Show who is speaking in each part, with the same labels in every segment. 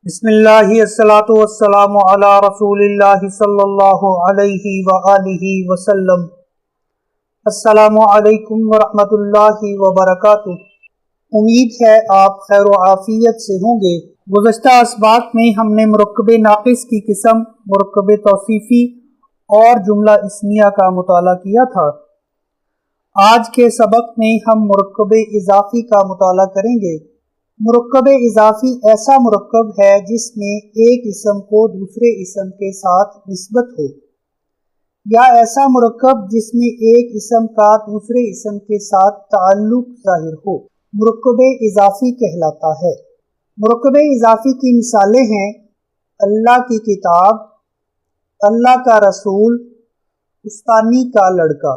Speaker 1: بسم اللہ الصلاۃ والسلام علی رسول اللہ صلی اللہ علیہ وآلہ وسلم۔ السلام علیکم ورحمۃ اللہ وبرکاتہ۔ امید ہے آپ خیر و عافیت سے ہوں گے۔ گزشتہ اسباق میں ہم نے مرکب ناقص کی قسم، مرکب توصیفی اور جملہ اسمیہ کا مطالعہ کیا تھا۔ آج کے سبق میں ہم مرکب اضافی کا مطالعہ کریں گے۔ مرکب اضافی ایسا مرکب ہے جس میں ایک اسم کو دوسرے اسم کے ساتھ نسبت ہو، یا ایسا مرکب جس میں ایک اسم کا دوسرے اسم کے ساتھ تعلق ظاہر ہو، مرکب اضافی کہلاتا ہے۔ مرکب اضافی کی مثالیں ہیں اللہ کی کتاب، اللہ کا رسول، استانی کا لڑکا۔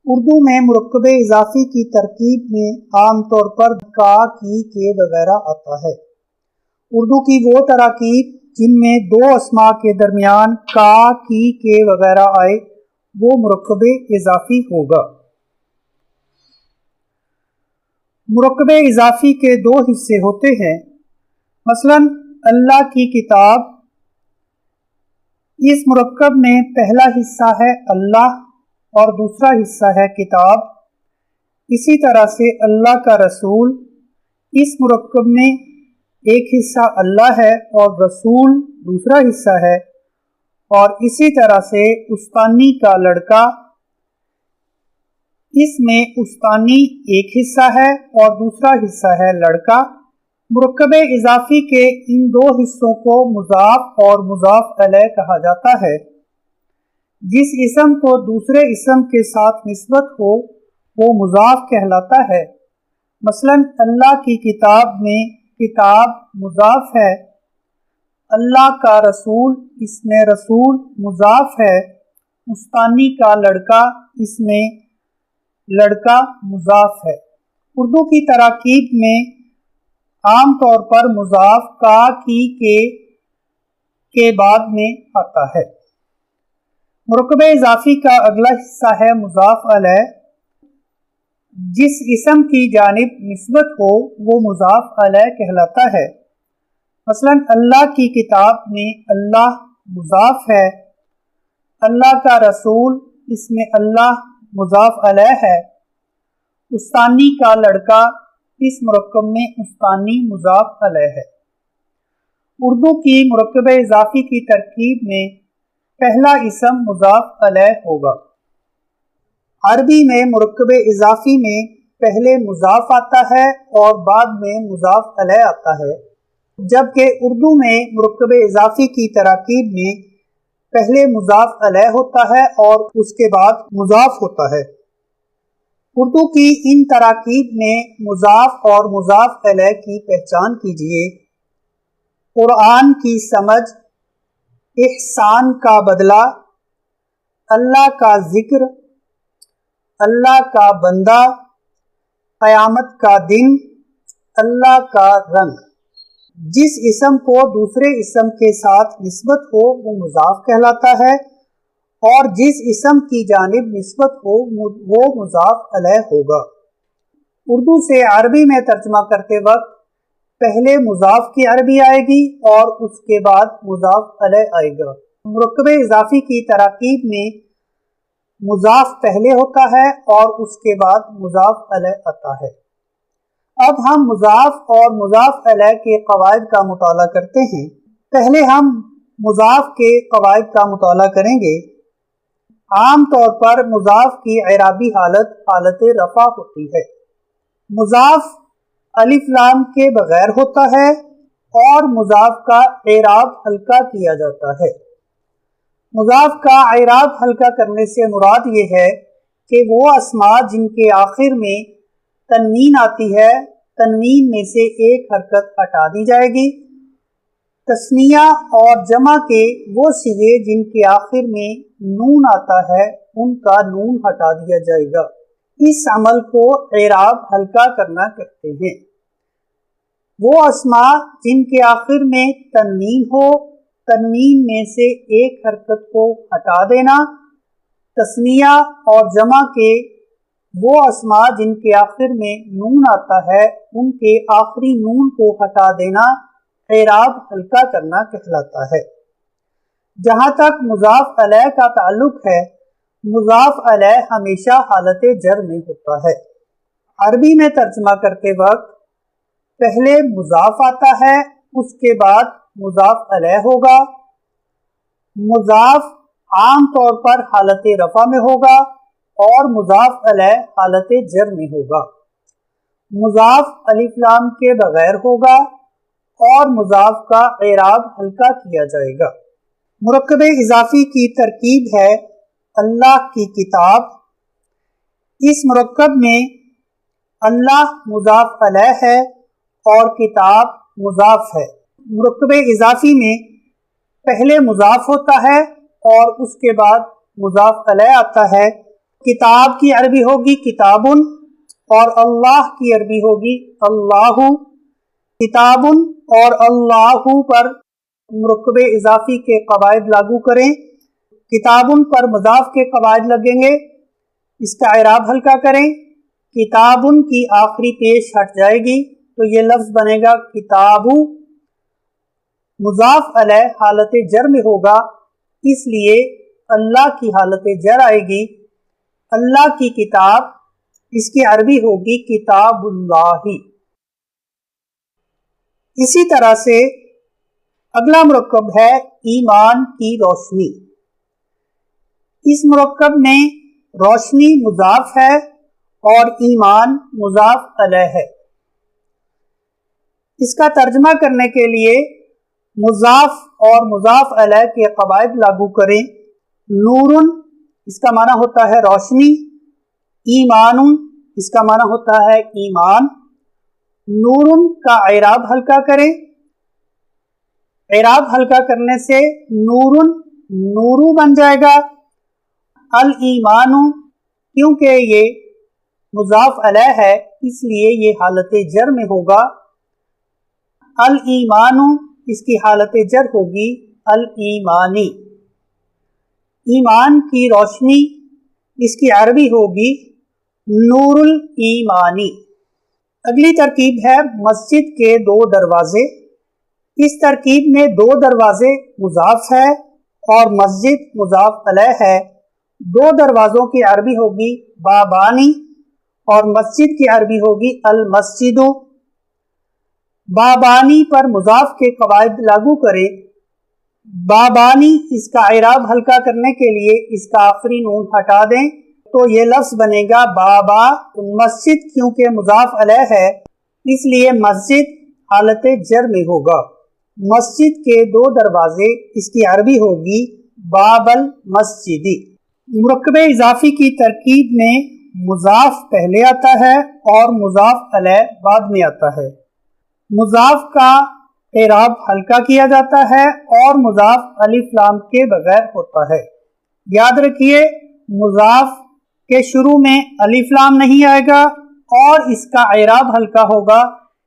Speaker 1: اردو میں مرکب اضافی کی ترکیب میں عام طور پر کا، کی، کے وغیرہ آتا ہے۔ اردو کی وہ تراکیب جن میں دو اسماء کے درمیان کا، کی، کے وغیرہ آئے وہ مرکب اضافی ہوگا۔ مرکب اضافی کے دو حصے ہوتے ہیں۔ مثلا اللہ کی کتاب، اس مرکب میں پہلا حصہ ہے اللہ اور دوسرا حصہ ہے کتاب۔ اسی طرح سے اللہ کا رسول، اس مرکب میں ایک حصہ اللہ ہے اور رسول دوسرا حصہ ہے، اور اسی طرح سے استانی کا لڑکا، اس میں استانی ایک حصہ ہے اور دوسرا حصہ ہے لڑکا۔ مرکب اضافی کے ان دو حصوں کو مضاف اور مضاف الیہ کہا جاتا ہے۔ جس اسم کو دوسرے اسم کے ساتھ نسبت ہو وہ مضاف کہلاتا ہے۔ مثلا اللہ کی کتاب میں کتاب مضاف ہے، اللہ کا رسول، اس میں رسول مضاف ہے، استانی کا لڑکا، اس میں لڑکا مضاف ہے۔ اردو کی تراکیب میں عام طور پر مضاف کا، کی، کے بعد میں آتا ہے۔ مرکب اضافی کا اگلا حصہ ہے مضاف الیہ۔ جس اسم کی جانب نسبت ہو وہ مضاف الیہ کہلاتا ہے۔ مثلا اللہ کی کتاب میں اللہ مضاف ہے، اللہ کا رسول، اس میں اللہ مضاف الیہ ہے، استانی کا لڑکا، اس مرکب میں استانی مضاف الیہ ہے۔ اردو کی مرکب اضافی کی ترکیب میں پہلا اسم مضاف الیہ ہوگا۔ عربی میں مرکب اضافی میں پہلے مضاف آتا ہے اور بعد میں مضاف الیہ آتا ہے، جبکہ اردو میں مرکب اضافی کی تراکیب میں پہلے مضاف الیہ ہوتا ہے اور اس کے بعد مضاف ہوتا ہے۔ اردو کی ان تراکیب میں مضاف اور مضاف الیہ کی پہچان کیجیے۔ قرآن کی سمجھ، احسان کا بدلہ، اللہ کا ذکر، اللہ کا بندہ، قیامت کا دن، اللہ کا رنگ۔ جس اسم کو دوسرے اسم کے ساتھ نسبت ہو وہ مضاف کہلاتا ہے، اور جس اسم کی جانب نسبت ہو وہ مضاف الیہ ہوگا۔ اردو سے عربی میں ترجمہ کرتے وقت پہلے مضاف کی عربی آئے گی اور اس کے بعد مضاف الیہ آئے گا۔ مرکب اضافی کی تراکیب میں مضاف پہلے ہوتا ہے اور اس کے بعد مضاف الیہ آتا ہے۔ اب ہم مضاف اور مضاف الیہ کے قواعد کا مطالعہ کرتے ہیں۔ پہلے ہم مضاف کے قواعد کا مطالعہ کریں گے۔ عام طور پر مضاف کی اعرابی حالت رفع ہوتی ہے۔ مضاف الف لام کے بغیر ہوتا ہے اور مضاف کا اعراب ہلکا کیا جاتا ہے۔ مضاف کا اعراب ہلکا کرنے سے مراد یہ ہے کہ وہ اسماء جن کے آخر میں تنوین آتی ہے، تنوین میں سے ایک حرکت ہٹا دی جائے گی۔ تثنیہ اور جمع کے وہ صیغے جن کے آخر میں نون آتا ہے ان کا نون ہٹا دیا جائے گا۔ اس عمل کو اعراب ہلکا کرنا کہتے ہیں۔ وہ اسماء جن کے آخر میں تنوین ہو، تنوین میں سے ایک حرکت کو ہٹا دینا۔ تثنیہ اور جمع کے وہ اسماء جن کے آخر میں نون آتا ہے ان کے آخری نون کو ہٹا دینا اعراب ہلکا کرنا کہلاتا ہے۔ جہاں تک مضاف علیہ کا تعلق ہے، مضاف علیہ ہمیشہ حالت جر میں ہوتا ہے۔ عربی میں ترجمہ کرتے وقت پہلے مضاف آتا ہے، اس کے بعد مضاف علیہ ہوگا۔ مضاف عام طور پر حالت رفع میں ہوگا اور مضاف علیہ حالت جر میں ہوگا۔ مضاف الف لام کے بغیر ہوگا اور مضاف کا اعراب ہلکا کیا جائے گا۔ مرکب اضافی کی ترکیب ہے اللہ کی کتاب۔ اس مرکب میں اللہ مضاف علیہ ہے اور کتاب مضاف ہے۔ مرکب اضافی میں پہلے مضاف ہوتا ہے اور اس کے بعد مضاف علیہ آتا ہے۔ کتاب کی عربی ہوگی کتابن اور اللہ کی عربی ہوگی اللہ۔ کتابن اور اللہ پر مرکب اضافی کے قواعد لاگو کریں۔ کتابن پر مضاف کے قواعد لگیں گے، اس کا اعراب ہلکا کریں۔ کتابن کی آخری پیش ہٹ جائے گی تو یہ لفظ بنے گا کتابو۔ مضاف علیہ حالت جر میں ہوگا، اس لیے اللہ کی حالت جر آئے گی۔ اللہ کی کتاب، اس کی عربی ہوگی کتاب اللہ۔ اسی طرح سے اگلا مرکب ہے ایمان کی روشنی۔ اس مرکب میں روشنی مضاف ہے اور ایمان مضاف علیہ ہے۔ اس کا ترجمہ کرنے کے لیے مضاف اور مضاف علیہ کے قواعد لاگو کریں۔ نورن، اس کا معنی ہوتا ہے روشنی۔ ایمان، اس کا معنی ہوتا ہے ایمان۔ نورن کا اعراب ہلکا کریں۔ اعراب ہلکا کرنے سے نورن نورو بن جائے گا۔ الایمان، کیونکہ یہ مضاف علیہ ہے اس لیے یہ حالت جر میں ہوگا۔ الایمان، اس کی حالت جر ہوگی الایمانی۔ ایمان کی روشنی، اس کی عربی ہوگی نور الایمانی۔ اگلی ترکیب ہے مسجد کے دو دروازے۔ اس ترکیب میں دو دروازے مضاف ہے اور مسجد مضاف علیہ ہے۔ دو دروازوں کی عربی ہوگی بابانی اور مسجد کی عربی ہوگی المسجد۔ بابانی پر مضاف کے قواعد لاگو کریں۔ بابانی، اس کا اعراب ہلکا کرنے کے لیے اس کا آخری نون ہٹا دیں تو یہ لفظ بنے گا بابا۔ مسجد کیونکہ مضاف علیہ ہے اس لیے مسجد حالت جر میں ہوگا۔ مسجد کے دو دروازے، اس کی عربی ہوگی باب المسجد۔ مرکب اضافی کی ترکیب میں مضاف پہلے آتا ہے اور مضاف علیہ بعد میں آتا ہے۔ مضاف کا اعراب ہلکا کیا جاتا ہے اور مضاف الف لام کے بغیر ہوتا ہے۔ یاد رکھیے مضاف کے شروع میں الف لام نہیں آئے گا اور اس کا اعراب ہلکا ہوگا،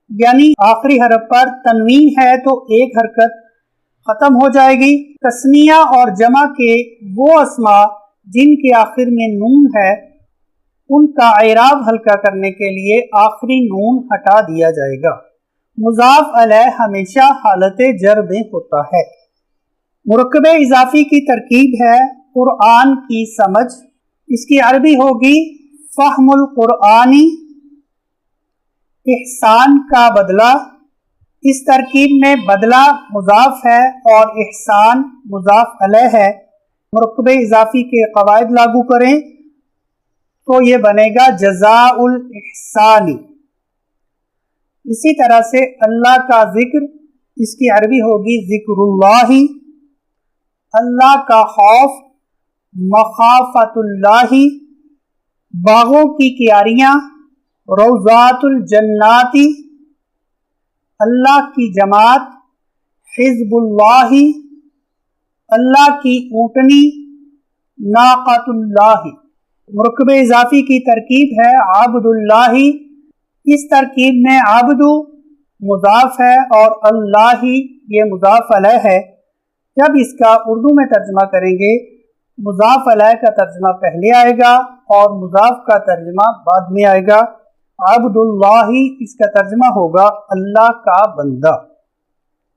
Speaker 1: یعنی آخری حرف پر تنوین ہے تو ایک حرکت ختم ہو جائے گی۔ تثنیہ اور جمع کے وہ اسما جن کے آخر میں نون ہے ان کا اعراب ہلکا کرنے کے لیے آخری نون ہٹا دیا جائے گا۔ مضاف علیہ ہمیشہ حالت جر میں ہوتا ہے۔ مرکب اضافی کی ترکیب ہے قرآن کی سمجھ۔ اس کی عربی ہوگی فہم القرآنی، احسان کا بدلہ۔ اس ترکیب میں بدلہ مضاف ہے اور احسان مضاف علیہ ہے۔ مرکب اضافی کے قواعد لاگو کریں تو یہ بنے گا جزاء الاحسان۔ اسی طرح سے اللہ کا ذکر، اس کی عربی ہوگی ذکر اللہ۔ اللہ کا خوف مخافت اللہ۔ باغوں کی کیاریاں روضات الجنات۔ اللہ کی جماعت حزب اللہ۔ اللہ کی اونٹنی ناقۃ اللہ۔ مرکب اضافی کی ترکیب ہے عبد اللہ۔ اس ترکیب میں عبد مضاف ہے اور اللہ یہ مضاف علیہ ہے۔ جب اس کا اردو میں ترجمہ کریں گے مضاف علیہ کا ترجمہ پہلے آئے گا اور مضاف کا ترجمہ بعد میں آئے گا۔ عبد اللہ، اس کا ترجمہ ہوگا اللہ کا بندہ۔